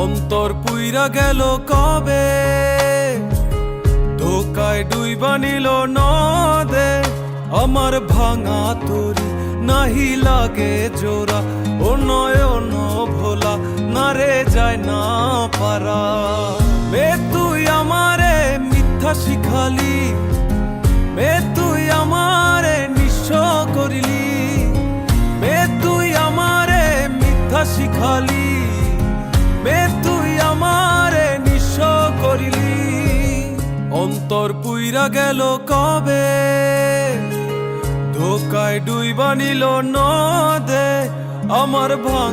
অন্তর পুইরা গেল কবে, ধোকায় ডুইবা নিল নদে। আমার ভাঙা তরি নাহি লাগে জোড়া, ও নয়ন ভোলা না রে যায় না পারা। মে তুই আমারে মিথ্যা শিখালি, মে তুই আমারে নিঃস্ব করিলি, মে তুই আমারে মিথ্যা শিখালি, মে তুই আমারে নিঃস্ব করিলি। অন্তর পুইরা গেল কবে, ধোকায় ডুইবা নিল নদে। আমার ভাঙা